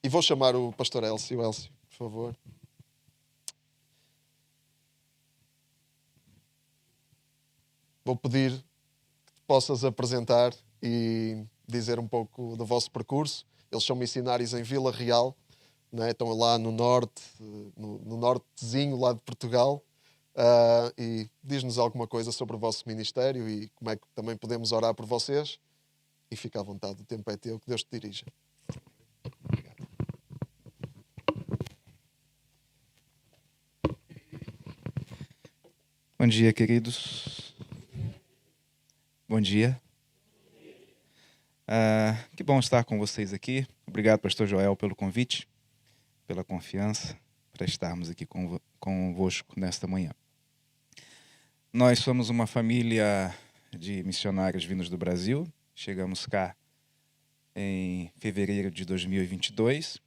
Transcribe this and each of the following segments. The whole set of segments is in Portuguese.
E vou chamar o pastor Elcio. Elcio, por favor. Vou pedir que te possas apresentar e dizer um pouco do vosso percurso. Eles são missionários em Vila Real, né? Estão lá no norte, no nortezinho lá de Portugal. E diz-nos alguma coisa sobre o vosso ministério e como é que também podemos orar por vocês. E fica à vontade, o tempo é teu, que Deus te dirija. Obrigado. Bom dia, queridos. Bom dia. Que bom estar com vocês aqui. Obrigado, pastor Joel, pelo convite, pela confiança para estarmos aqui convosco nesta manhã. Nós somos uma família de missionários vindos do Brasil. Chegamos cá em fevereiro de 2022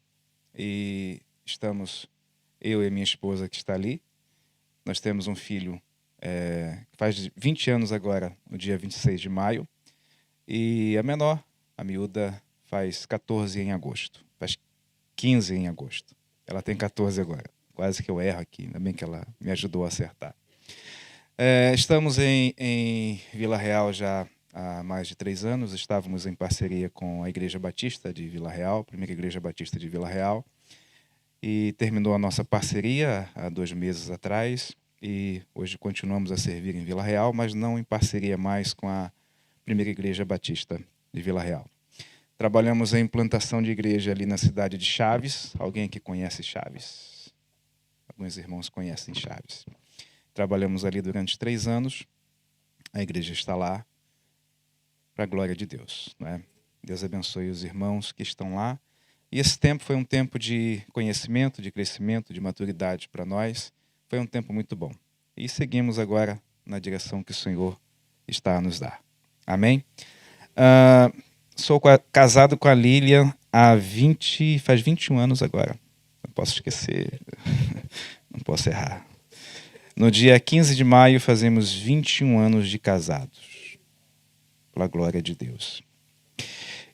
e estamos, eu e a minha esposa que está ali. Nós temos um filho que faz 20 anos agora, no dia 26 de maio, e a menor, a miúda, faz 14 em agosto, faz 15 em agosto. Ela tem 14 agora, quase que eu erro aqui, ainda bem que ela me ajudou a acertar. Estamos em Vila Real já há mais de 3 anos, estávamos em parceria com a Igreja Batista de Vila Real, primeira Igreja Batista de Vila Real, e terminou a nossa parceria há 2 meses atrás, e hoje continuamos a servir em Vila Real, mas não em parceria mais com a primeira Igreja Batista de Vila Real. Trabalhamos em implantação de igreja ali na cidade de Chaves. Alguém aqui conhece Chaves? Alguns irmãos conhecem Chaves. Trabalhamos ali durante 3 anos. A igreja está lá para a glória de Deus, né? Deus abençoe os irmãos que estão lá. E esse tempo foi um tempo de conhecimento, de crescimento, de maturidade para nós. Foi um tempo muito bom. E seguimos agora na direção que o Senhor está a nos dar. Amém? Sou casado com a Lilian faz 21 anos agora. Não posso esquecer, não posso errar. No dia 15 de maio fazemos 21 anos de casados. Pela glória de Deus.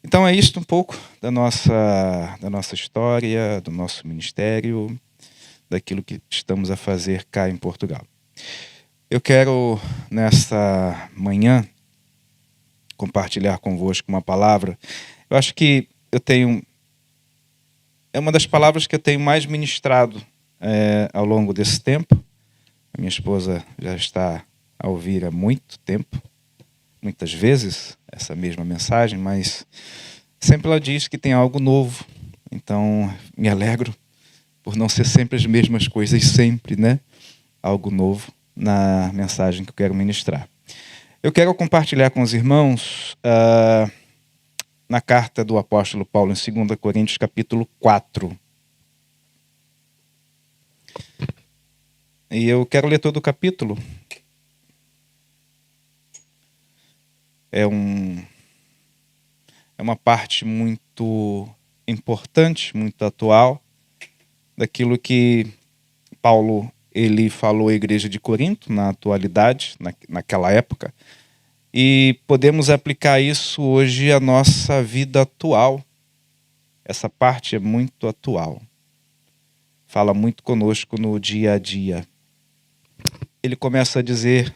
Então é isto um pouco da nossa história, do nosso ministério, daquilo que estamos a fazer cá em Portugal. Eu quero, nesta manhã, compartilhar convosco uma palavra. Eu acho que é uma das palavras que eu tenho mais ministrado ao longo desse tempo. A minha esposa já está a ouvir há muito tempo, muitas vezes, essa mesma mensagem, mas sempre ela diz que tem algo novo. Então, me alegro por não ser sempre as mesmas coisas, sempre, né? Algo novo na mensagem que eu quero ministrar. Eu quero compartilhar com os irmãos na carta do apóstolo Paulo em 2 Coríntios, capítulo 4. E eu quero ler todo o capítulo. É uma parte muito importante, muito atual, daquilo que Paulo ele falou à igreja de Corinto, na atualidade, naquela época, e podemos aplicar isso hoje à nossa vida atual. Essa parte é muito atual. Fala muito conosco no dia a dia. Ele começa a dizer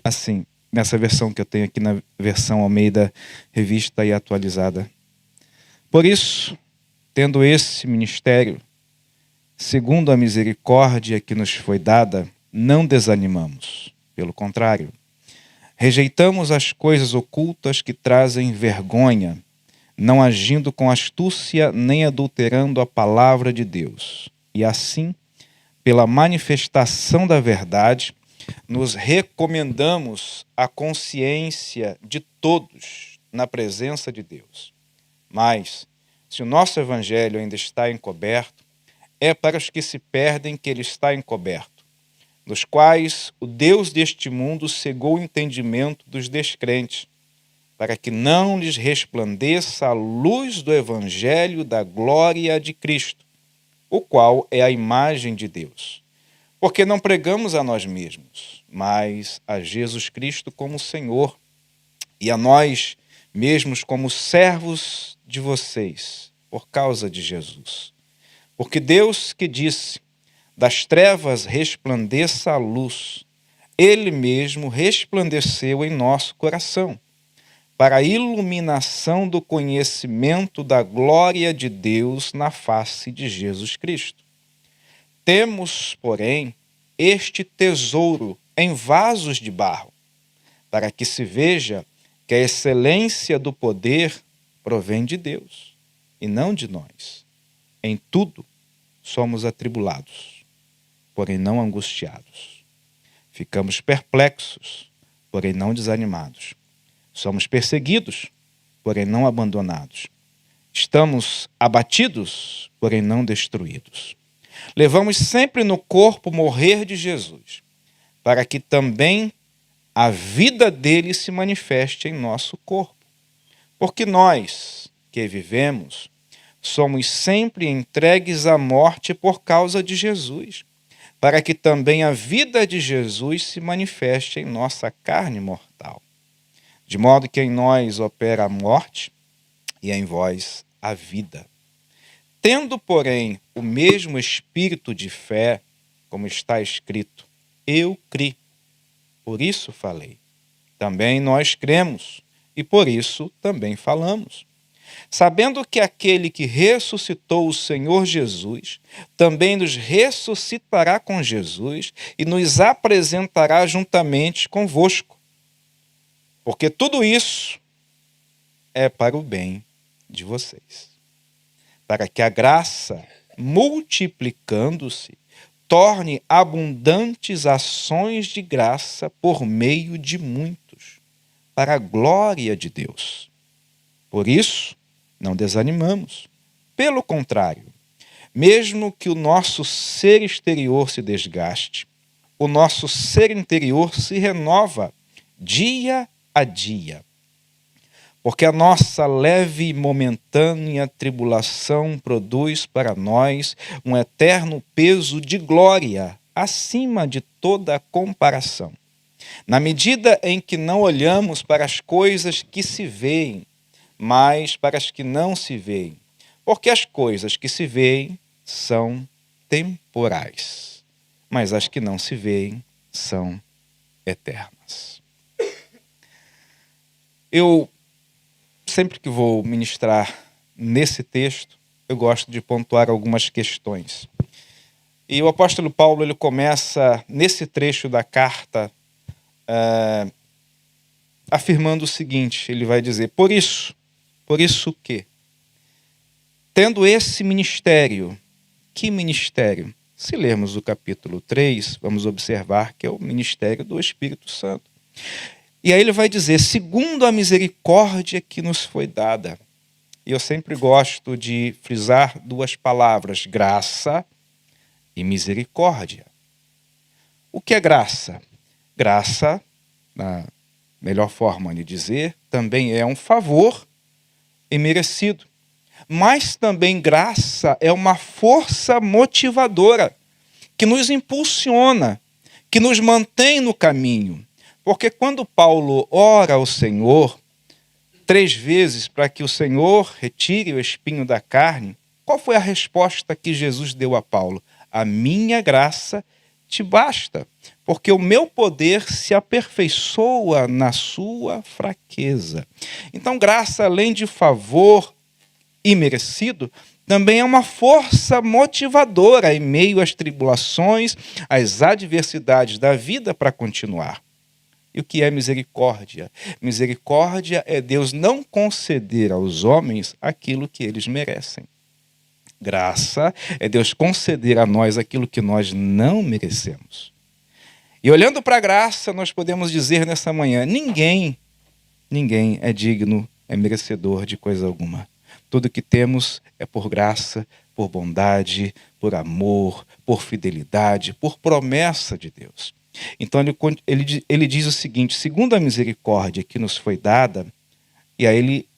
assim, nessa versão que eu tenho aqui, na versão Almeida, revista e atualizada. Por isso, tendo esse ministério, segundo a misericórdia que nos foi dada, não desanimamos. Pelo contrário, rejeitamos as coisas ocultas que trazem vergonha, não agindo com astúcia nem adulterando a palavra de Deus. E assim, pela manifestação da verdade, nos recomendamos à consciência de todos na presença de Deus. Mas, se o nosso evangelho ainda está encoberto, é para os que se perdem que ele está encoberto, dos quais o Deus deste mundo cegou o entendimento dos descrentes, para que não lhes resplandeça a luz do evangelho da glória de Cristo, o qual é a imagem de Deus. Porque não pregamos a nós mesmos, mas a Jesus Cristo como Senhor, e a nós mesmos como servos de vocês, por causa de Jesus. Porque Deus que disse, das trevas resplandeça a luz, Ele mesmo resplandeceu em nosso coração, para a iluminação do conhecimento da glória de Deus na face de Jesus Cristo. Temos, porém, este tesouro em vasos de barro, para que se veja que a excelência do poder provém de Deus, e não de nós. Em tudo somos atribulados, porém não angustiados. Ficamos perplexos, porém não desanimados. Somos perseguidos, porém não abandonados. Estamos abatidos, porém não destruídos. Levamos sempre no corpo o morrer de Jesus, para que também a vida dele se manifeste em nosso corpo. Porque nós, que vivemos, somos sempre entregues à morte por causa de Jesus, para que também a vida de Jesus se manifeste em nossa carne mortal. De modo que em nós opera a morte e em vós a vida. Tendo, porém, o mesmo espírito de fé, como está escrito, eu criei, por isso falei. Também nós cremos, e por isso também falamos. Sabendo que aquele que ressuscitou o Senhor Jesus, também nos ressuscitará com Jesus e nos apresentará juntamente convosco. Porque tudo isso é para o bem de vocês, para que a graça, multiplicando-se, torne abundantes ações de graça por meio de muitos, para a glória de Deus. Por isso, não desanimamos. Pelo contrário, mesmo que o nosso ser exterior se desgaste, o nosso ser interior se renova dia a dia. Porque a nossa leve e momentânea tribulação produz para nós um eterno peso de glória acima de toda comparação. Na medida em que não olhamos para as coisas que se veem, mas para as que não se veem. Porque as coisas que se veem são temporais, mas as que não se veem são eternas. Eu, sempre que vou ministrar nesse texto, eu gosto de pontuar algumas questões. E o apóstolo Paulo, ele começa nesse trecho da carta afirmando o seguinte, ele vai dizer, por isso que, tendo esse ministério, que ministério? Se lermos o capítulo 3, vamos observar que é o ministério do Espírito Santo. E aí ele vai dizer, segundo a misericórdia que nos foi dada. E eu sempre gosto de frisar duas palavras, graça e misericórdia. O que é graça? Graça, na melhor forma de dizer, também é um favor imerecido. Mas também graça é uma força motivadora que nos impulsiona, que nos mantém no caminho. Porque quando Paulo ora ao Senhor 3 vezes para que o Senhor retire o espinho da carne, qual foi a resposta que Jesus deu a Paulo? A minha graça te basta, porque o meu poder se aperfeiçoa na sua fraqueza. Então, graça, além de favor imerecido, também é uma força motivadora em meio às tribulações, às adversidades da vida para continuar. E o que é misericórdia? Misericórdia é Deus não conceder aos homens aquilo que eles merecem. Graça é Deus conceder a nós aquilo que nós não merecemos. E olhando para a graça, nós podemos dizer nessa manhã, ninguém é digno, é merecedor de coisa alguma. Tudo que temos é por graça, por bondade, por amor, por fidelidade, por promessa de Deus. Então ele diz o seguinte, segundo a misericórdia que nos foi dada, e aí ele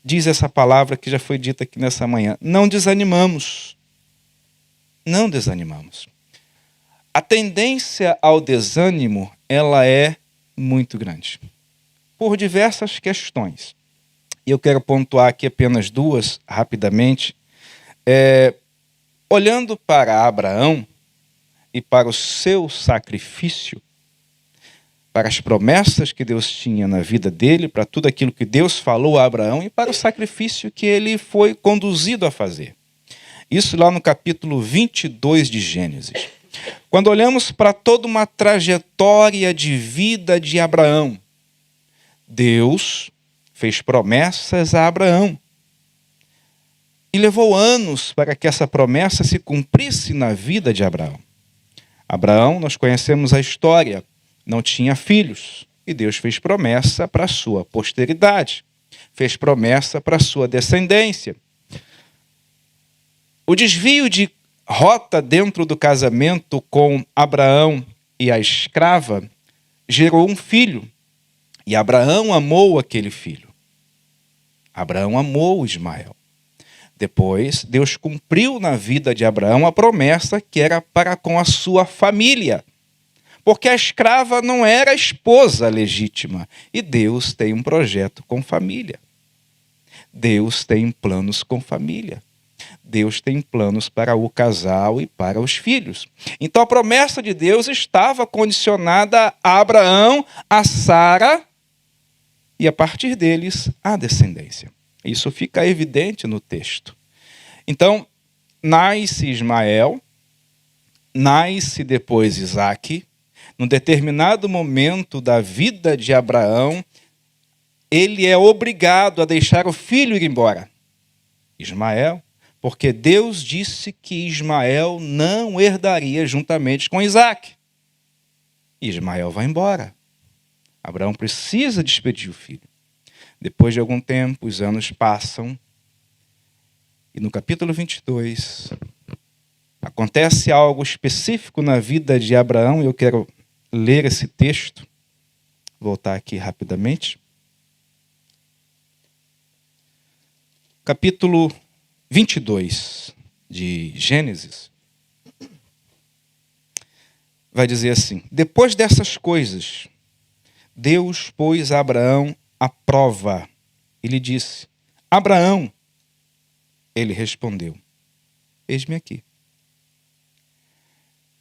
diz essa palavra que já foi dita aqui nessa manhã, não desanimamos. Não desanimamos. A tendência ao desânimo, ela é muito grande, por diversas questões. E eu quero pontuar aqui apenas duas, rapidamente. Olhando para Abraão e para o seu sacrifício, para as promessas que Deus tinha na vida dele, para tudo aquilo que Deus falou a Abraão e para o sacrifício que ele foi conduzido a fazer. Isso lá no capítulo 22 de Gênesis. Quando olhamos para toda uma trajetória de vida de Abraão, Deus fez promessas a Abraão. E levou anos para que essa promessa se cumprisse na vida de Abraão. Abraão, nós conhecemos a história, não tinha filhos. E Deus fez promessa para a sua posteridade. Fez promessa para a sua descendência. O desvio de rota dentro do casamento com Abraão e a escrava gerou um filho. E Abraão amou aquele filho. Abraão amou Ismael. Depois, Deus cumpriu na vida de Abraão a promessa que era para com a sua família. Porque a escrava não era a esposa legítima. E Deus tem um projeto com família. Deus tem planos com família. Deus tem planos para o casal e para os filhos. Então a promessa de Deus estava condicionada a Abraão, a Sara e a partir deles a descendência. Isso fica evidente no texto. Então, nasce Ismael, nasce depois Isaque. Num determinado momento da vida de Abraão, ele é obrigado a deixar o filho ir embora. Ismael, porque Deus disse que Ismael não herdaria juntamente com Isaque. Ismael vai embora. Abraão precisa despedir o filho. Depois de algum tempo, os anos passam. E no capítulo 22, acontece algo específico na vida de Abraão. E eu quero ler esse texto. Voltar aqui rapidamente. Capítulo 22 de Gênesis. Vai dizer assim: depois dessas coisas, Deus pôs a Abraão à prova. Ele disse: Abraão. Ele respondeu: eis-me aqui.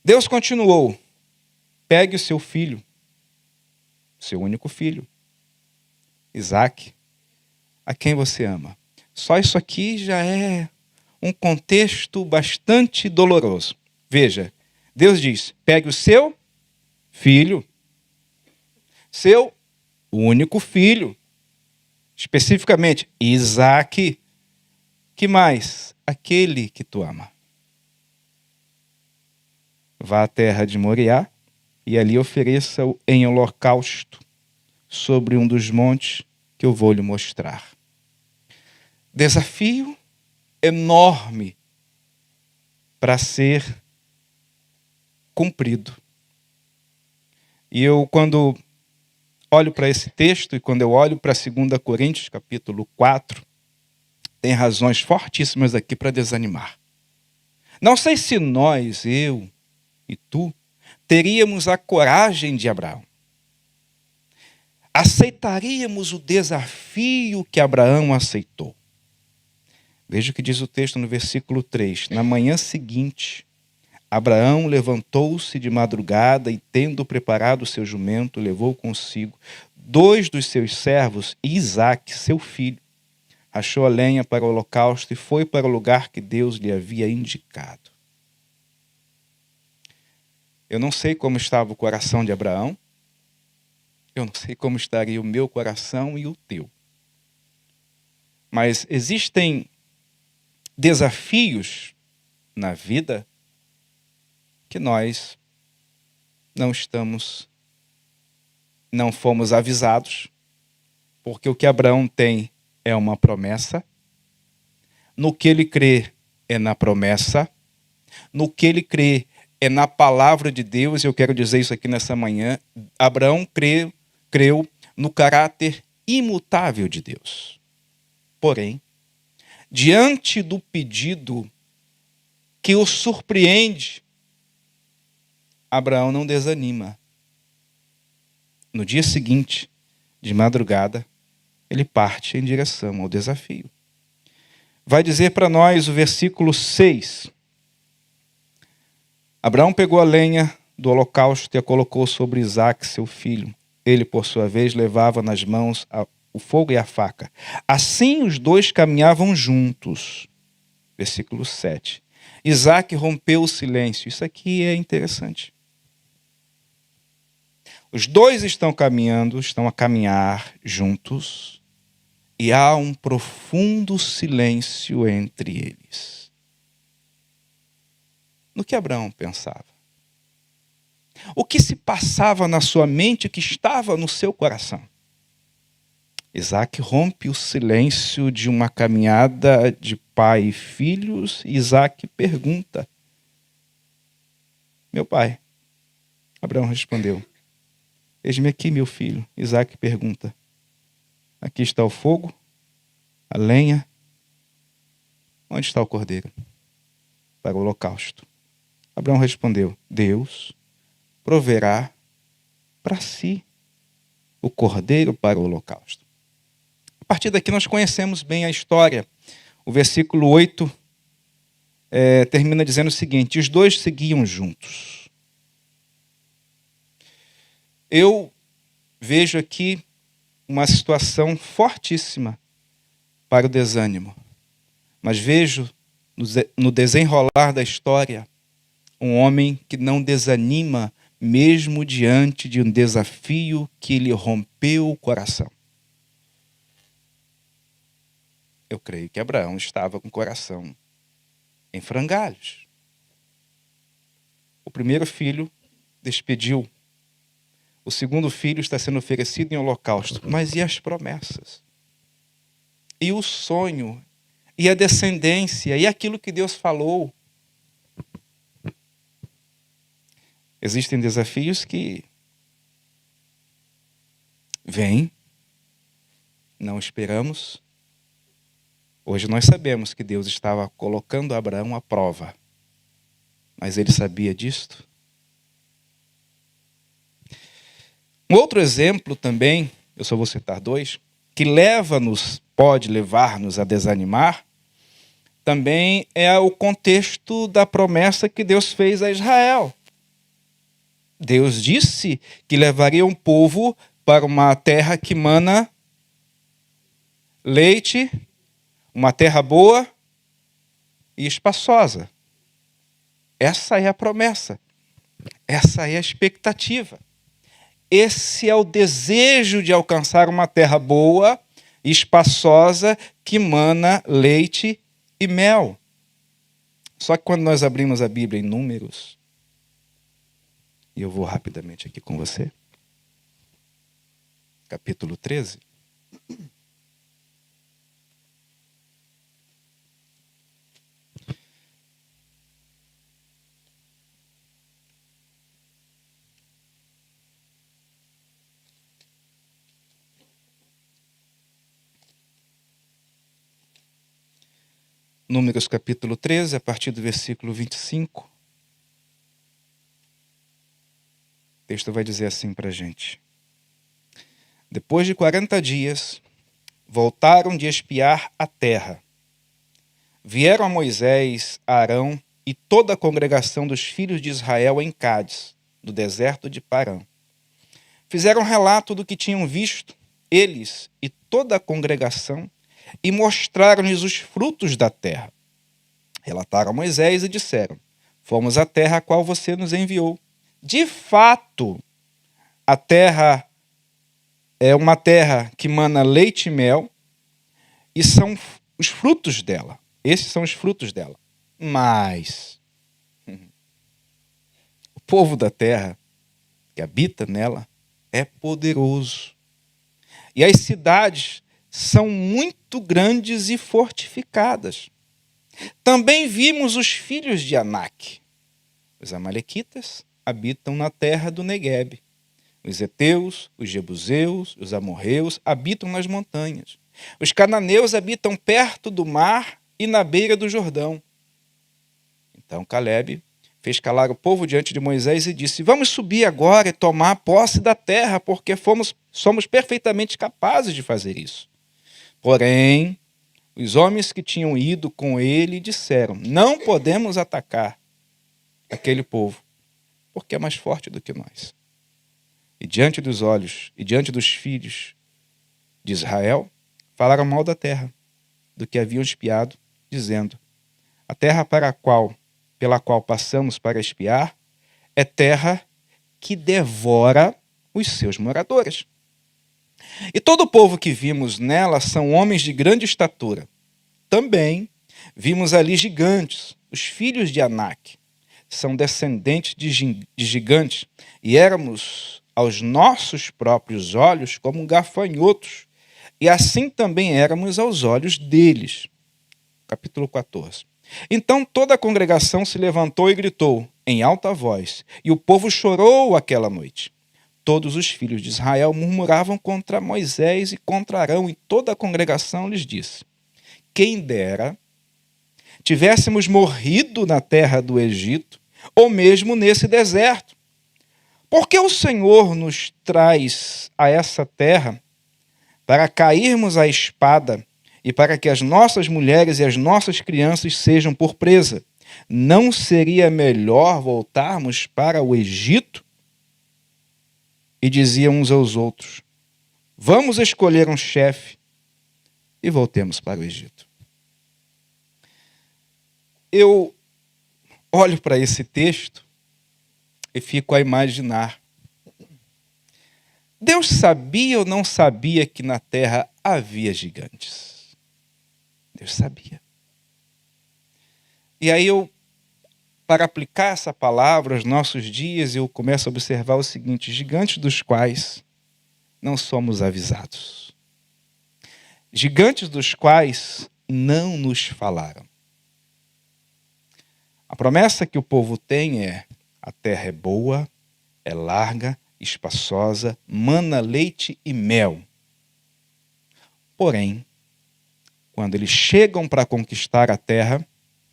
Deus continuou: pegue o seu filho, seu único filho, Isaque, a quem você ama. Só isso aqui já é um contexto bastante doloroso. Veja, Deus diz: pegue o seu filho, seu único filho, especificamente Isaque. Que mais? Aquele que tu ama. Vá à terra de Moriá e ali ofereça-o em holocausto sobre um dos montes que eu vou lhe mostrar. Desafio enorme para ser cumprido. E eu, quando olho para esse texto e quando eu olho para 2 Coríntios, capítulo 4, tem razões fortíssimas aqui para desanimar. Não sei se nós, eu e tu, teríamos a coragem de Abraão. Aceitaríamos o desafio que Abraão aceitou. Veja o que diz o texto no versículo 3. Na manhã seguinte, Abraão levantou-se de madrugada e, tendo preparado o seu jumento, levou consigo 2 dos seus servos e Isaque, seu filho. Achou a lenha para o holocausto e foi para o lugar que Deus lhe havia indicado. Eu não sei como estava o coração de Abraão. Eu não sei como estaria o meu coração e o teu. Mas existem desafios na vida que nós não fomos avisados, porque o que Abraão tem é uma promessa. No que ele crê é na promessa. No que ele crê é na palavra de Deus. Eu quero dizer isso aqui nessa manhã. Abraão creu no caráter imutável de Deus. Porém, diante do pedido que o surpreende, Abraão não desanima. No dia seguinte, de madrugada, ele parte em direção ao desafio. Vai dizer para nós o versículo 6. Abraão pegou a lenha do holocausto e a colocou sobre Isaque, seu filho. Ele, por sua vez, levava nas mãos o fogo e a faca. Assim os dois caminhavam juntos. Versículo 7. Isaque rompeu o silêncio. Isso aqui é interessante. Os dois estão a caminhar juntos, e há um profundo silêncio entre eles. No que Abraão pensava? O que se passava na sua mente, o que estava no seu coração? Isaque rompe o silêncio de uma caminhada de pai e filhos. Isaque pergunta: meu pai? Abraão respondeu: eis-me aqui, meu filho. Isaque pergunta: aqui está o fogo, a lenha. Onde está o cordeiro para o holocausto? Abraão respondeu: Deus proverá para si o cordeiro para o holocausto. A partir daqui nós conhecemos bem a história. O versículo 8 termina dizendo o seguinte: os dois seguiam juntos. Eu vejo aqui uma situação fortíssima para o desânimo, mas vejo no desenrolar da história um homem que não desanima mesmo diante de um desafio que lhe rompeu o coração. Eu creio que Abraão estava com o coração em frangalhos. O primeiro filho despediu. O segundo filho está sendo oferecido em holocausto. Mas e as promessas? E o sonho? E a descendência? E aquilo que Deus falou? Existem desafios que vêm, não esperamos. Hoje nós sabemos que Deus estava colocando Abraão à prova. Mas ele sabia disto? Um outro exemplo também, eu só vou citar dois, que pode levar-nos a desanimar, também é o contexto da promessa que Deus fez a Israel. Deus disse que levaria um povo para uma terra que mana leite, uma terra boa e espaçosa. Essa é a promessa. Essa é a expectativa. Esse é o desejo de alcançar uma terra boa e espaçosa que mana leite e mel. Só que quando nós abrimos a Bíblia em Números, e eu vou rapidamente aqui com você, capítulo 13. Números capítulo 13, a partir do versículo 25. O texto vai dizer assim para a gente: depois de 40 dias, voltaram de espiar a terra. Vieram a Moisés, a Arão e toda a congregação dos filhos de Israel em Cádiz, no deserto de Parã. Fizeram relato do que tinham visto, eles e toda a congregação, e mostraram-lhes os frutos da terra. Relataram a Moisés e disseram: fomos à terra a qual você nos enviou. De fato, a terra é uma terra que mana leite e mel, e são os frutos dela. Esses são os frutos dela. Mas o povo da terra que habita nela é poderoso. E as cidades são muito grandes e fortificadas. Também vimos os filhos de Anak. Os amalequitas habitam na terra do Neguebe. Os heteus, os jebuseus, os amorreus habitam nas montanhas. Os cananeus habitam perto do mar e na beira do Jordão. Então Calebe fez calar o povo diante de Moisés e disse: vamos subir agora e tomar posse da terra, porque somos perfeitamente capazes de fazer isso. Porém, os homens que tinham ido com ele disseram: não podemos atacar aquele povo, porque é mais forte do que nós. E diante dos olhos e diante dos filhos de Israel, falaram mal da terra, do que haviam espiado, dizendo: a terra pela qual passamos para espiar é terra que devora os seus moradores. E todo o povo que vimos nela são homens de grande estatura. Também vimos ali gigantes, os filhos de Anak. São descendentes de gigantes, e éramos aos nossos próprios olhos como gafanhotos, e assim também éramos aos olhos deles. Capítulo 14. Então toda a congregação se levantou e gritou em alta voz, e o povo chorou aquela noite. Todos os filhos de Israel murmuravam contra Moisés e contra Arão, e toda a congregação lhes disse: quem dera tivéssemos morrido na terra do Egito, ou mesmo nesse deserto. Porque o Senhor nos traz a essa terra para cairmos à espada e para que as nossas mulheres e as nossas crianças sejam por presa. Não seria melhor voltarmos para o Egito? E diziam uns aos outros: vamos escolher um chefe e voltemos para o Egito. Eu olho para esse texto e fico a imaginar. Deus sabia ou não sabia que na terra havia gigantes? Deus sabia. E aí para aplicar essa palavra aos nossos dias, eu começo a observar o seguinte: gigantes dos quais não somos avisados. Gigantes dos quais não nos falaram. A promessa que o povo tem é: a terra é boa, é larga, espaçosa, mana leite e mel. Porém, quando eles chegam para conquistar a terra,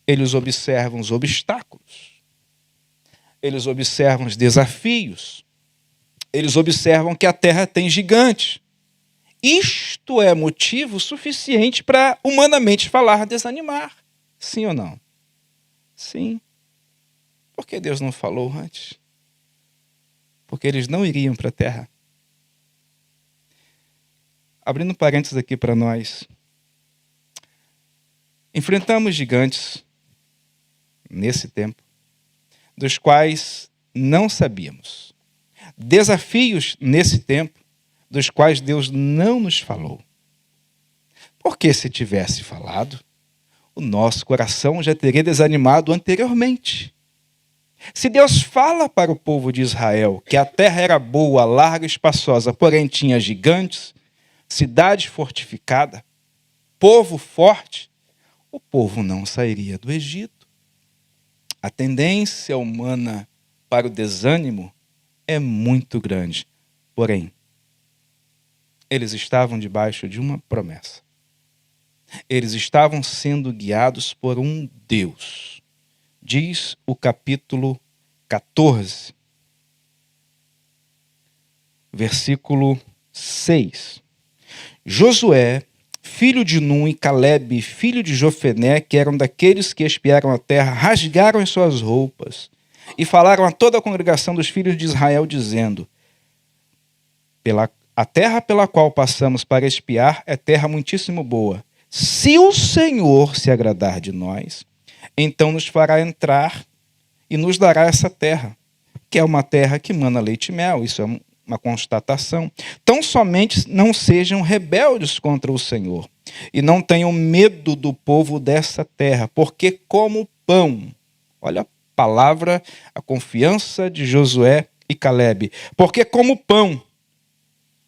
eles observam os obstáculos, eles observam os desafios, eles observam que a terra tem gigantes. Isto é motivo suficiente para, humanamente falar, desanimar. Sim ou não? Sim. Por que Deus não falou antes? Porque eles não iriam para a terra. Abrindo parênteses aqui para nós. Enfrentamos gigantes nesse tempo, dos quais não sabíamos. Desafios nesse tempo, dos quais Deus não nos falou. Porque se tivesse falado, o nosso coração já teria desanimado anteriormente. Se Deus fala para o povo de Israel que a terra era boa, larga e espaçosa, porém tinha gigantes, cidade fortificada, povo forte, o povo não sairia do Egito. A tendência humana para o desânimo é muito grande. Porém, eles estavam debaixo de uma promessa. Eles estavam sendo guiados por um Deus. Diz o capítulo 14, versículo 6. Josué, filho de Num, e Calebe, filho de Jofené, que eram daqueles que espiaram a terra, rasgaram as suas roupas e falaram a toda a congregação dos filhos de Israel, dizendo: a terra pela qual passamos para espiar é terra muitíssimo boa. Se o Senhor se agradar de nós, então nos fará entrar e nos dará essa terra, que é uma terra que mana leite e mel. Isso é uma constatação. Tão somente não sejam rebeldes contra o Senhor e não tenham medo do povo dessa terra, porque como pão, olha a palavra, a confiança de Josué e Calebe, porque como pão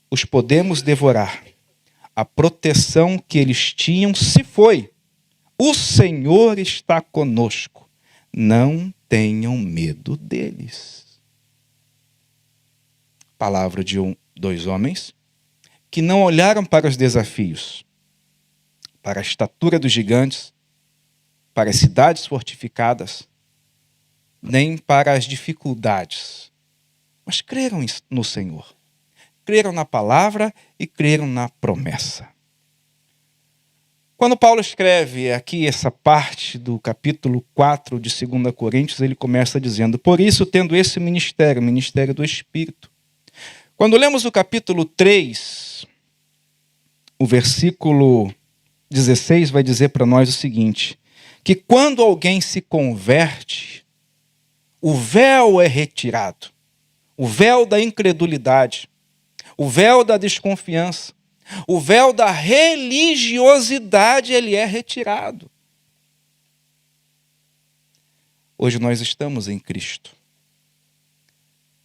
os podemos devorar. A proteção que eles tinham se foi. O Senhor está conosco. Não tenham medo deles. Palavra de dois homens que não olharam para os desafios, para a estatura dos gigantes, para as cidades fortificadas, nem para as dificuldades, mas creram no Senhor. Creram na palavra e creram na promessa. Quando Paulo escreve aqui essa parte do capítulo 4 de 2 Coríntios, ele começa dizendo: por isso, tendo esse ministério, o ministério do Espírito. Quando lemos o capítulo 3, o versículo 16 vai dizer para nós o seguinte, que quando alguém se converte, o véu é retirado, o véu da incredulidade, o véu da desconfiança, o véu da religiosidade, ele é retirado. Hoje nós estamos em Cristo.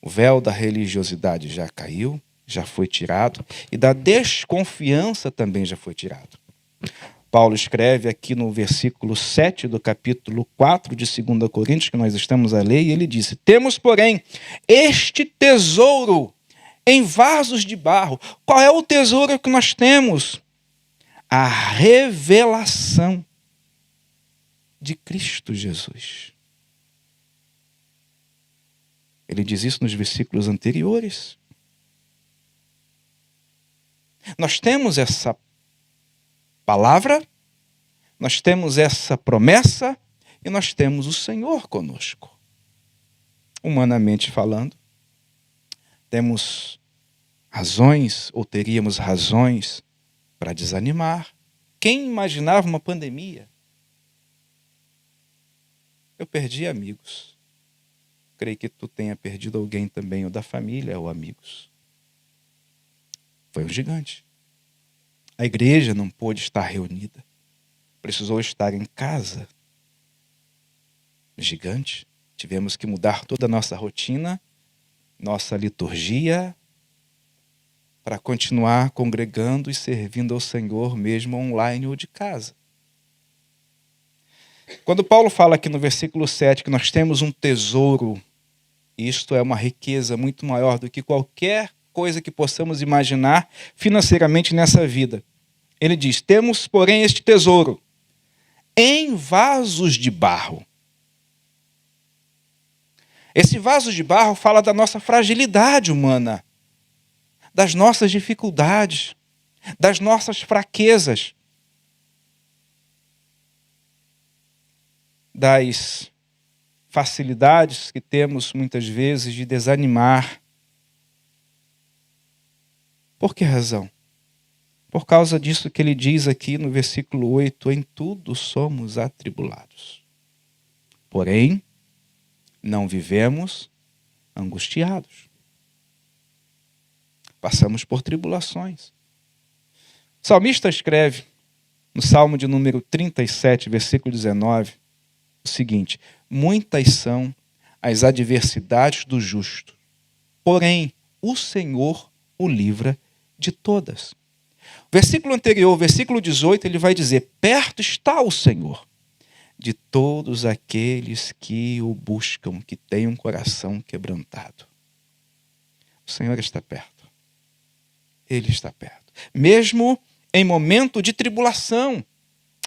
O véu da religiosidade já caiu, já foi tirado, e da desconfiança também já foi tirado. Paulo escreve aqui no versículo 7 do capítulo 4 de 2 Coríntios, que nós estamos a ler, e ele disse: temos, porém, este tesouro em vasos de barro. Qual é o tesouro que nós temos? A revelação de Cristo Jesus. Ele diz isso nos versículos anteriores. Nós temos essa palavra, nós temos essa promessa e nós temos o Senhor conosco. Humanamente falando, temos razões, ou teríamos razões, para desanimar. Quem imaginava uma pandemia? Eu perdi amigos. Creio que tu tenha perdido alguém também, ou da família, ou amigos. Foi um gigante. A igreja não pôde estar reunida. Precisou estar em casa. Gigante. Tivemos que mudar toda a nossa rotina, nossa liturgia, para continuar congregando e servindo ao Senhor, mesmo online ou de casa. Quando Paulo fala aqui no versículo 7 que nós temos um tesouro, isto é uma riqueza muito maior do que qualquer coisa que possamos imaginar financeiramente nessa vida. Ele diz: temos, porém, este tesouro em vasos de barro. Esse vaso de barro fala da nossa fragilidade humana, das nossas dificuldades, das nossas fraquezas, das facilidades que temos muitas vezes de desanimar. Por que razão? Por causa disso que ele diz aqui no versículo 8, em tudo somos atribulados. Porém, não vivemos angustiados. Passamos por tribulações. O salmista escreve no Salmo de número 37, versículo 19, o seguinte: muitas são as adversidades do justo, porém o Senhor o livra de todas. O versículo anterior, versículo 18, ele vai dizer: perto está o Senhor de todos aqueles que o buscam, que têm um coração quebrantado. O Senhor está perto. Ele está perto. Mesmo em momento de tribulação.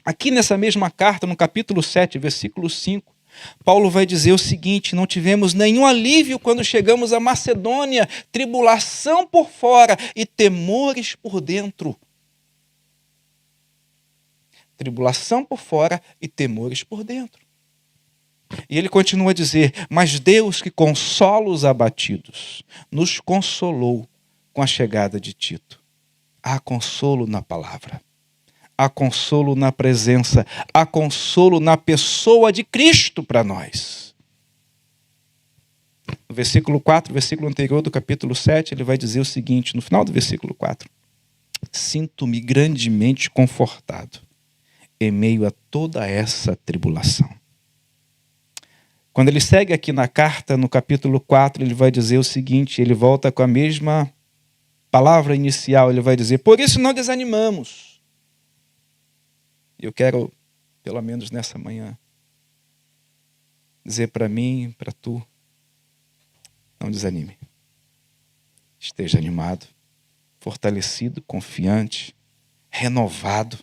Aqui nessa mesma carta, no capítulo 7, versículo 5, Paulo vai dizer o seguinte: não tivemos nenhum alívio quando chegamos à Macedônia, tribulação por fora e temores por dentro. Tribulação por fora e temores por dentro. E ele continua a dizer: mas Deus, que consola os abatidos, nos consolou com a chegada de Tito. Há consolo na palavra, há consolo na presença, há consolo na pessoa de Cristo para nós. No versículo 4, versículo anterior do capítulo 7, ele vai dizer o seguinte, no final do versículo 4: sinto-me grandemente confortado em meio a toda essa tribulação. Quando ele segue aqui na carta, no capítulo 4, ele vai dizer o seguinte, ele volta com a mesma palavra inicial, ele vai dizer: por isso não desanimamos. Eu quero, pelo menos nessa manhã, dizer para mim, para tu, não desanime. Esteja animado, fortalecido, confiante, renovado,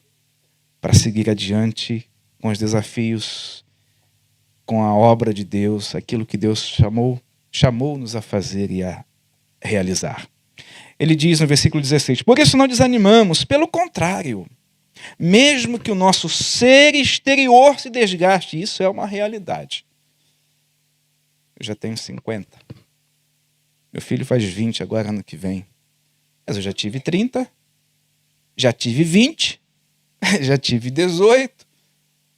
para seguir adiante com os desafios, com a obra de Deus, aquilo que Deus chamou-nos a fazer e a realizar. Ele diz no versículo 16: por isso não desanimamos, pelo contrário, Mesmo que o nosso ser exterior se desgaste, isso é uma realidade. Eu já tenho 50. Meu filho faz 20 agora, ano que vem. Mas eu já tive 30, já tive 20, já tive 18.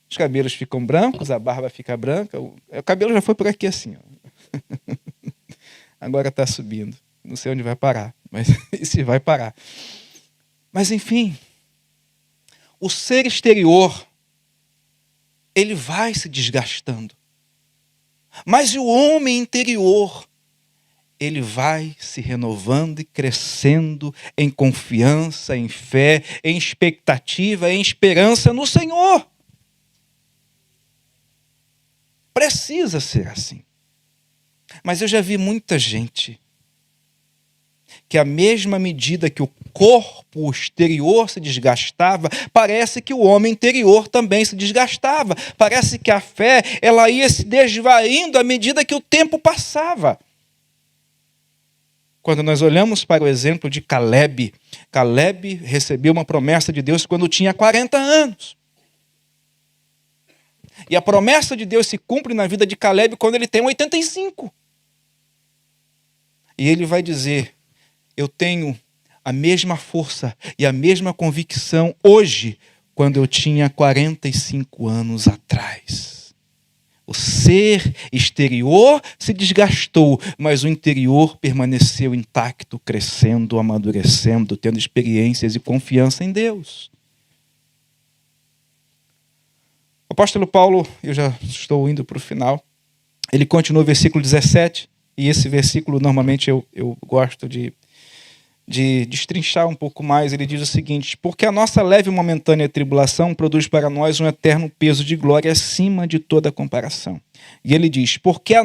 Os cabelos ficam brancos, a barba fica branca. O cabelo já foi por aqui assim. Ó. Agora está subindo. Não sei onde vai parar, mas se vai parar. Mas enfim, o ser exterior, ele vai se desgastando. Mas o homem interior, ele vai se renovando e crescendo em confiança, em fé, em expectativa, em esperança no Senhor. Precisa ser assim. Mas eu já vi muita gente que, à mesma medida que o corpo exterior se desgastava, parece que o homem interior também se desgastava. Parece que a fé, ela ia se desvaindo à medida que o tempo passava. Quando nós olhamos para o exemplo de Caleb, Caleb recebeu uma promessa de Deus quando tinha 40 anos. E a promessa de Deus se cumpre na vida de Caleb quando ele tem 85. E ele vai dizer: eu tenho a mesma força e a mesma convicção hoje, quando eu tinha 45 anos atrás. O ser exterior se desgastou, mas o interior permaneceu intacto, crescendo, amadurecendo, tendo experiências e confiança em Deus. O apóstolo Paulo, eu já estou indo para o final, ele continua o versículo 17, e esse versículo normalmente eu gosto de destrinchar um pouco mais. Ele diz o seguinte: porque a nossa leve e momentânea tribulação produz para nós um eterno peso de glória acima de toda comparação. E ele diz: porque a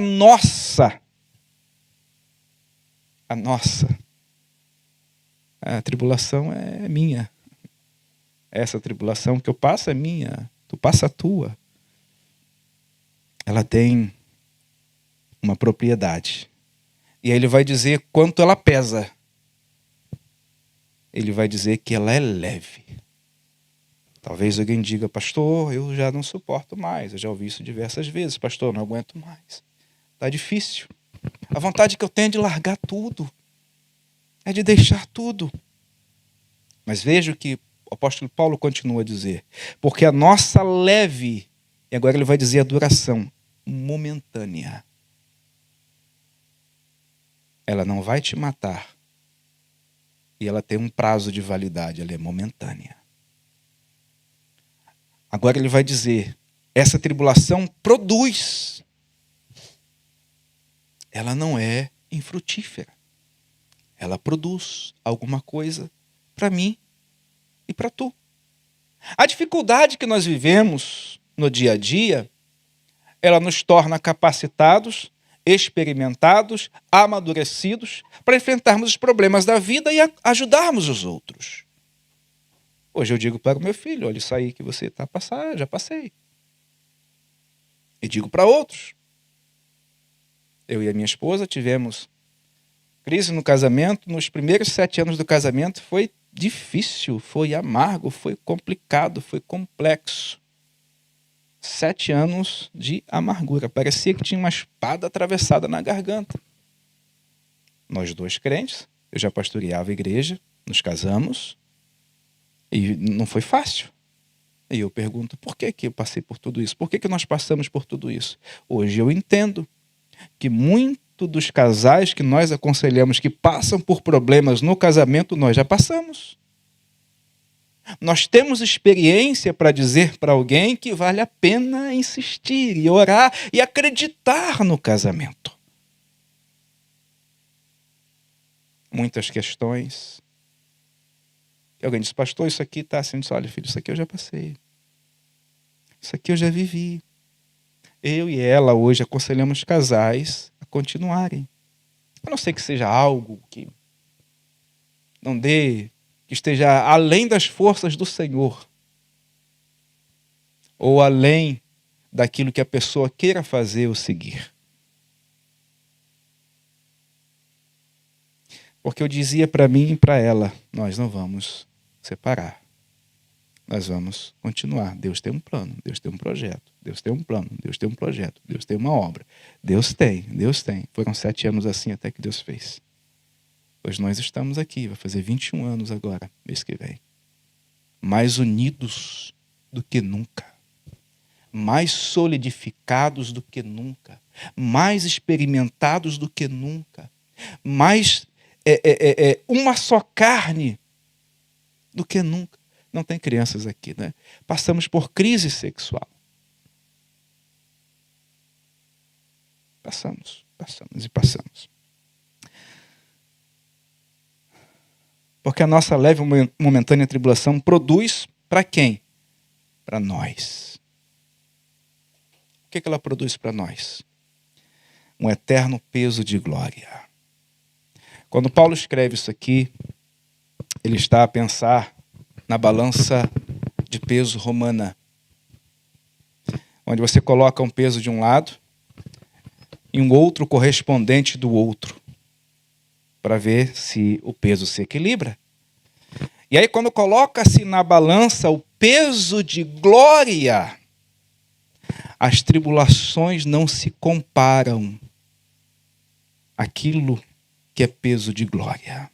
tribulação é minha. Essa tribulação que eu passo é minha, tu passa a tua. Ela tem uma propriedade. E aí ele vai dizer quanto ela pesa. Ele vai dizer que ela é leve. Talvez alguém diga: pastor, eu já não suporto mais. Eu já ouvi isso diversas vezes. Pastor, eu não aguento mais. Está difícil. A vontade que eu tenho é de largar tudo. É de deixar tudo. Mas veja o que o apóstolo Paulo continua a dizer. Porque a nossa leve, e agora ele vai dizer a duração, momentânea. Ela não vai te matar. E ela tem um prazo de validade, ela é momentânea. Agora ele vai dizer, essa tribulação produz. Ela não é infrutífera. Ela produz alguma coisa para mim e para tu. A dificuldade que nós vivemos no dia a dia, ela nos torna capacitados, experimentados, amadurecidos para enfrentarmos os problemas da vida e ajudarmos os outros. Hoje eu digo para o meu filho: olha, isso aí que você está passando, já passei. E digo para outros. Eu e a minha esposa tivemos crise no casamento. Nos primeiros 7 anos do casamento foi difícil, foi amargo, foi complicado, foi complexo. 7 anos de amargura. Parecia que tinha uma espada atravessada na garganta. Nós dois crentes, eu já pastoreava a igreja, nos casamos, e não foi fácil. E eu pergunto, por que eu passei por tudo isso? Por que nós passamos por tudo isso? Hoje eu entendo que muito dos casais que nós aconselhamos que passam por problemas no casamento, nós já passamos. Nós temos experiência para dizer para alguém que vale a pena insistir e orar e acreditar no casamento. Muitas questões. E alguém diz: pastor, isso aqui está assim. Olha, filho, isso aqui eu já passei. Isso aqui eu já vivi. Eu e ela hoje aconselhamos casais a continuarem. A não ser que seja algo que não dê, que esteja além das forças do Senhor, ou além daquilo que a pessoa queira fazer ou seguir. Porque eu dizia para mim e para ela: nós não vamos separar. nós vamos continuar. Deus tem um plano, Deus tem um projeto, Deus tem um plano, Deus tem um projeto, Deus tem uma obra. Deus tem, Deus tem. Foram 7 anos assim até que Deus fez. Hoje nós estamos aqui, vai fazer 21 anos agora, mês que vem. Mais unidos do que nunca. Mais solidificados do que nunca. Mais experimentados do que nunca. Mais uma só carne do que nunca. Não tem crianças aqui, né? Passamos por crise sexual. Passamos. Porque a nossa leve e momentânea tribulação produz para quem? Para nós. O que ela produz para nós? Um eterno peso de glória. Quando Paulo escreve isso aqui, ele está a pensar na balança de peso romana, onde você coloca um peso de um lado e um outro correspondente do outro, para ver se o peso se equilibra. E aí, quando coloca-se na balança o peso de glória, as tribulações não se comparam àquilo que é peso de glória.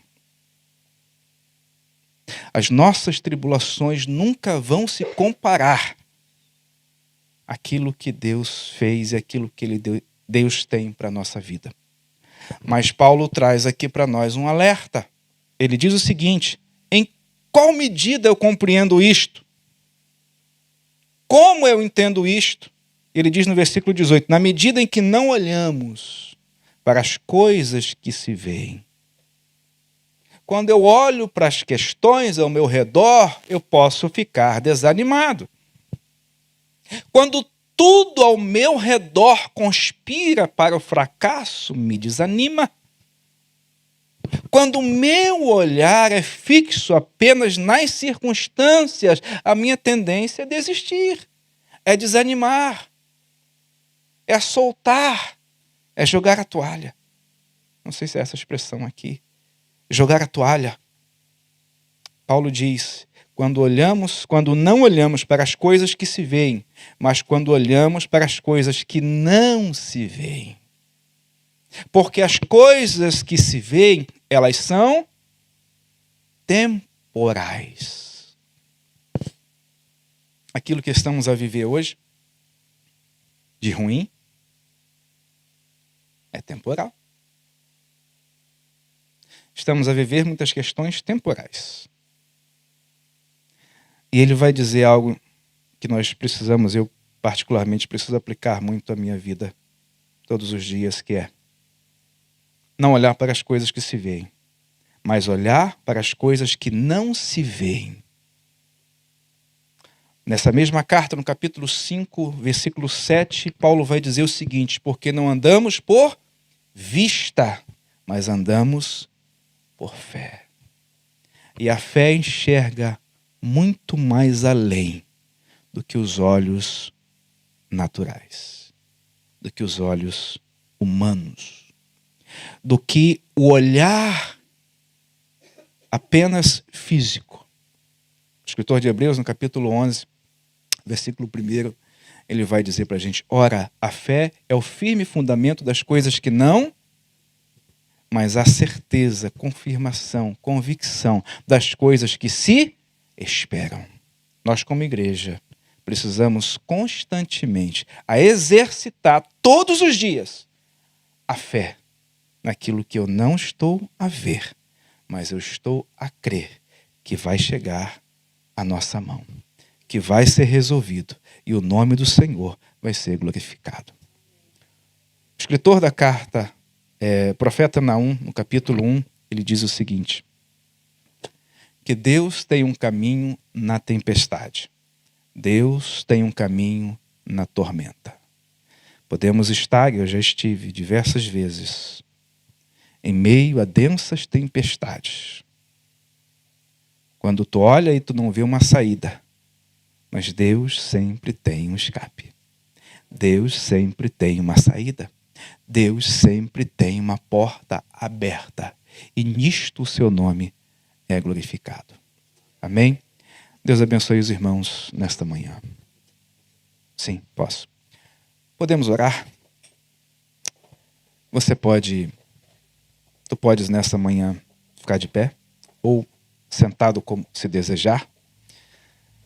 As nossas tribulações nunca vão se comparar àquilo que Deus fez e àquilo que Deus tem para a nossa vida. Mas Paulo traz aqui para nós um alerta. Ele diz o seguinte: em qual medida eu compreendo isto? Como eu entendo isto? Ele diz no versículo 18: na medida em que não olhamos para as coisas que se veem. Quando eu olho para as questões ao meu redor, eu posso ficar desanimado. Quando tudo ao meu redor conspira para o fracasso, me desanima. Quando o meu olhar é fixo apenas nas circunstâncias, a minha tendência é desistir, é desanimar, é soltar, é jogar a toalha. Não sei se é essa expressão aqui. Jogar a toalha. Paulo diz: quando não olhamos para as coisas que se veem, mas quando olhamos para as coisas que não se veem. Porque as coisas que se veem, elas são temporais. Aquilo que estamos a viver hoje, de ruim, é temporal. Estamos a viver muitas questões temporais. E ele vai dizer algo que nós precisamos, eu particularmente preciso aplicar muito à minha vida todos os dias, que é não olhar para as coisas que se veem, mas olhar para as coisas que não se veem. Nessa mesma carta, no capítulo 5, versículo 7, Paulo vai dizer o seguinte: porque não andamos por vista, mas andamos por fé. E a fé enxerga muito mais além do que os olhos naturais, do que os olhos humanos, do que o olhar apenas físico. O escritor de Hebreus, no capítulo 11, versículo 1, ele vai dizer para a gente: ora, a fé é o firme fundamento das coisas que não, mas a certeza, confirmação, convicção das coisas que se esperam. Nós, como igreja, precisamos constantemente a exercitar todos os dias a fé naquilo que eu não estou a ver, mas eu estou a crer que vai chegar à nossa mão, que vai ser resolvido e o nome do Senhor vai ser glorificado. O escritor da carta, profeta Naum, no capítulo 1, ele diz o seguinte: que Deus tem um caminho na tempestade. Deus tem um caminho na tormenta. Podemos estar, eu já estive diversas vezes, em meio a densas tempestades. Quando tu olha e tu não vê uma saída, mas Deus sempre tem um escape. Deus sempre tem uma saída. Deus sempre tem uma porta aberta. E nisto o seu nome é glorificado. Amém? Deus abençoe os irmãos nesta manhã. Sim, posso. Podemos orar? Tu podes nesta manhã ficar de pé ou sentado como se desejar.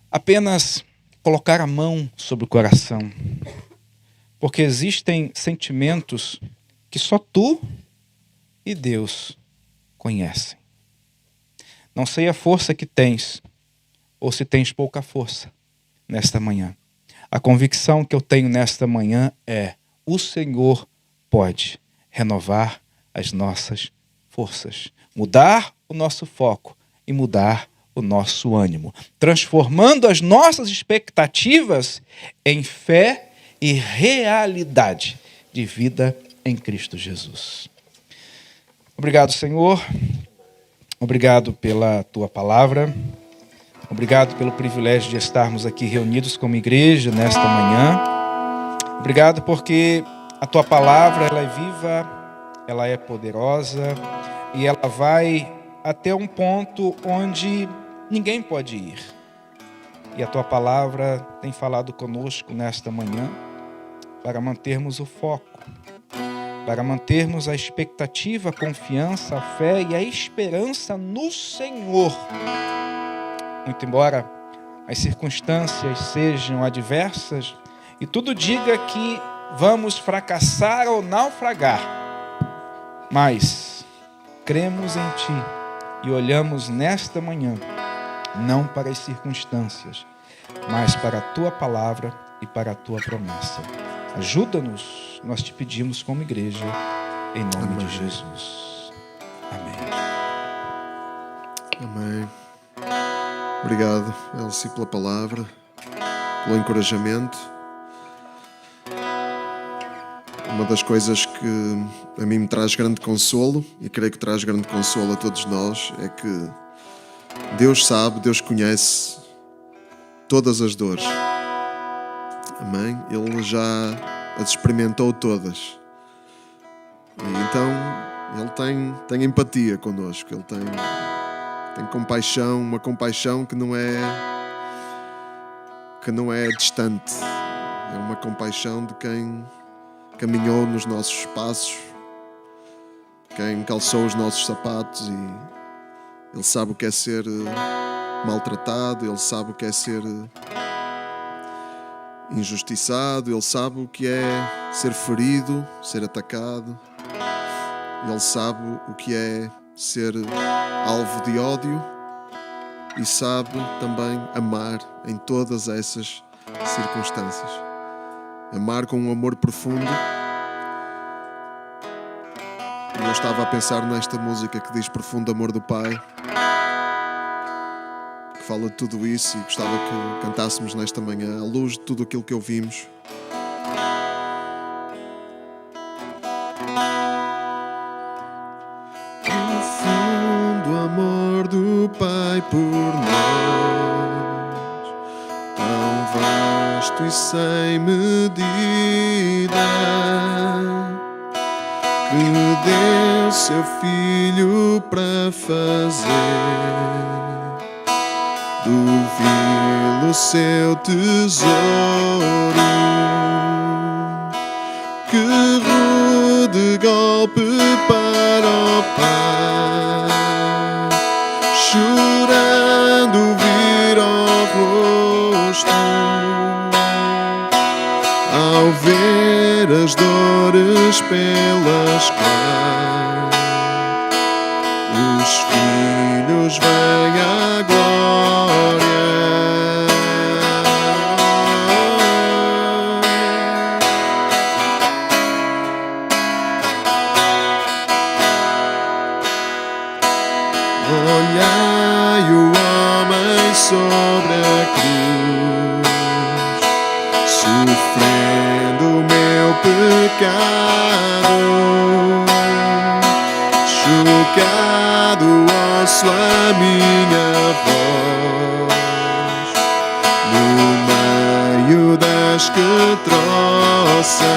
Apenas colocar a mão sobre o coração, porque existem sentimentos que só tu e Deus conhecem. Não sei a força que tens, ou se tens pouca força nesta manhã. A convicção que eu tenho nesta manhã é: o Senhor pode renovar as nossas forças, mudar o nosso foco e mudar o nosso ânimo, transformando as nossas expectativas em fé e realidade de vida em Cristo Jesus. Obrigado, Senhor. Obrigado pela Tua palavra. Obrigado pelo privilégio de estarmos aqui reunidos como igreja nesta manhã. Obrigado porque a Tua palavra, ela é viva, ela é poderosa e ela vai até um ponto onde ninguém pode ir. E a Tua palavra tem falado conosco nesta manhã para mantermos o foco, para mantermos a expectativa, a confiança, a fé e a esperança no Senhor. Muito embora as circunstâncias sejam adversas e tudo diga que vamos fracassar ou naufragar, mas cremos em Ti e olhamos nesta manhã não para as circunstâncias, mas para a Tua palavra e para a Tua promessa. Ajuda-nos, nós te pedimos como igreja, em nome de Jesus. Amém. Amém. Obrigado, Elci, pela palavra, pelo encorajamento. Uma das coisas que a mim me traz grande consolo, e creio que traz grande consolo a todos nós, é que Deus sabe, Deus conhece todas as dores. Amém? Ele já as experimentou todas. E então Ele tem empatia connosco. Ele tem compaixão, uma compaixão que não é distante. É uma compaixão de quem caminhou nos nossos passos, quem calçou os nossos sapatos, e Ele sabe o que é ser maltratado, Ele sabe o que é ser injustiçado, Ele sabe o que é ser ferido, ser atacado, Ele sabe o que é ser alvo de ódio e sabe também amar em todas essas circunstâncias. Amar com um amor profundo. E eu estava a pensar nesta música que diz Profundo Amor do Pai, que fala de tudo isso, e gostava que cantássemos nesta manhã à luz de tudo aquilo que ouvimos. Profundo amor do Pai por nós, tão vasto e sem medida, que deu seu Filho para fazer do vil o seu tesouro. Que rude golpe para o Pai, chorando vir ao rosto, ao ver as dores pelas quais os filhos vêm à glória. Olhai o homem sobre a cruz, sofrendo o meu pecado, chocado ouço a minha voz, no meio das que troçam.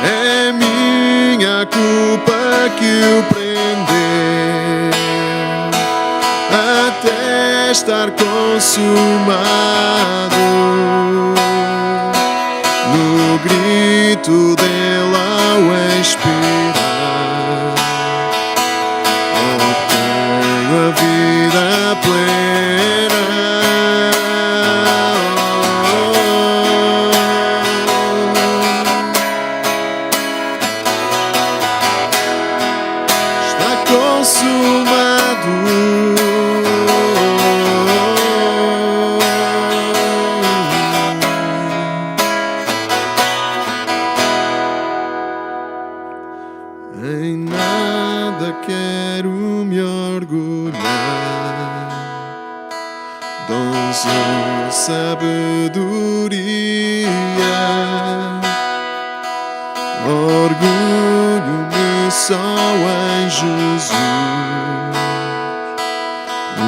É minha culpa que o prendeu até estar consumado. No grito dele ao expirar, obtenho a vida plena. Está consumado. Em nada quero me orgulhar, dons ou sabedoria. Orgulho-me só em Jesus, o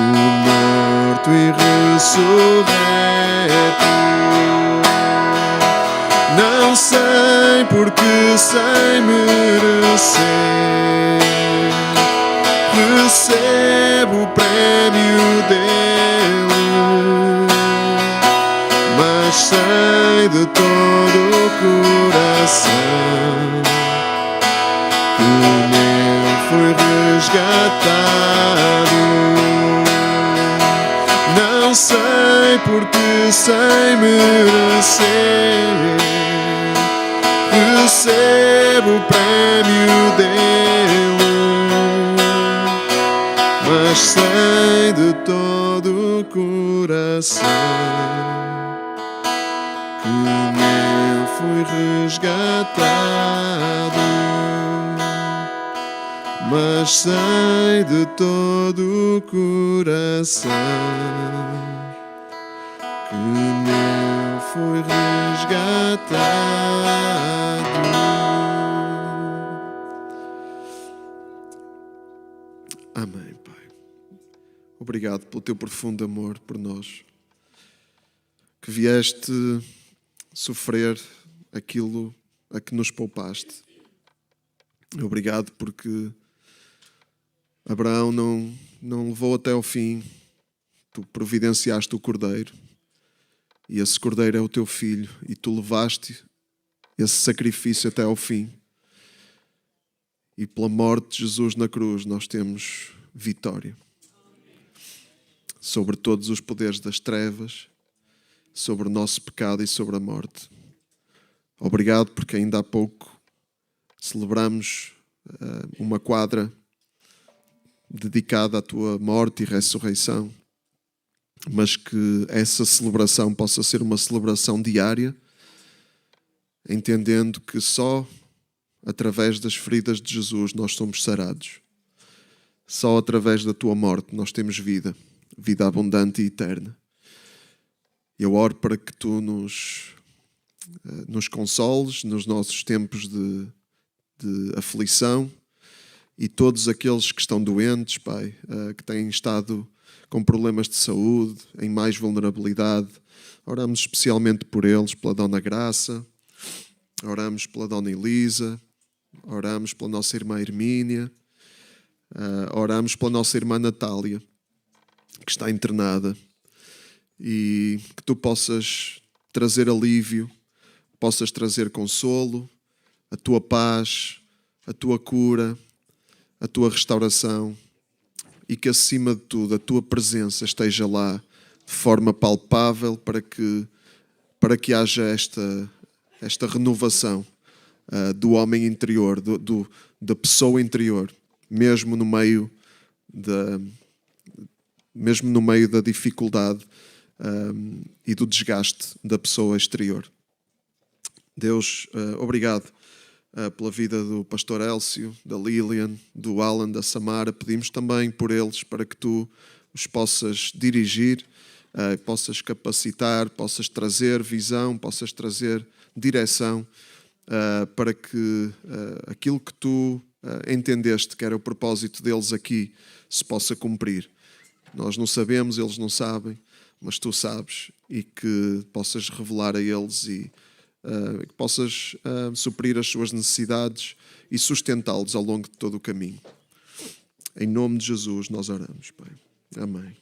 morto e ressurreto. Não sei porque sem merecer recebo o prémio dele, mas sei de todo o coração que nele foi resgatado. Não sei porque sem merecer recebo o prémio dele, mas sei de todo o coração que nele fui resgatado, mas sei de todo o coração que nele fui resgatado. Amém, Pai. Obrigado pelo teu profundo amor por nós, que vieste sofrer aquilo a que nos poupaste. Obrigado porque Abraão não levou até ao fim. Tu providenciaste o cordeiro, e esse cordeiro é o teu filho, e tu levaste esse sacrifício até ao fim. E pela morte de Jesus na cruz nós temos vitória sobre todos os poderes das trevas, sobre o nosso pecado e sobre a morte. Obrigado porque ainda há pouco celebramos uma quadra dedicada à tua morte e ressurreição, mas que essa celebração possa ser uma celebração diária, entendendo que só através das feridas de Jesus nós somos sarados. Só através da tua morte nós temos vida abundante e eterna. Eu oro para que tu nos consoles nos nossos tempos de aflição, e todos aqueles que estão doentes, Pai, que têm estado com problemas de saúde, em mais vulnerabilidade. Oramos especialmente por eles, pela Dona Graça, oramos pela Dona Elisa, oramos pela nossa irmã Hermínia, oramos pela nossa irmã Natália, que está internada, e que tu possas trazer alívio, possas trazer consolo, a tua paz, a tua cura, a tua restauração, e que acima de tudo a tua presença esteja lá de forma palpável para que haja esta renovação do homem interior, da pessoa interior, mesmo no meio da dificuldade e do desgaste da pessoa exterior. Deus, obrigado pela vida do pastor Elcio, da Lilian, do Alan, da Samara. Pedimos também por eles para que tu os possas dirigir, possas capacitar, possas trazer visão, possas trazer direção, para que aquilo que tu entendeste que era o propósito deles aqui se possa cumprir. Nós não sabemos, eles não sabem, mas tu sabes, e que possas revelar a eles e que possas suprir as suas necessidades e sustentá-los ao longo de todo o caminho. Em nome de Jesus nós oramos, Pai. Amém.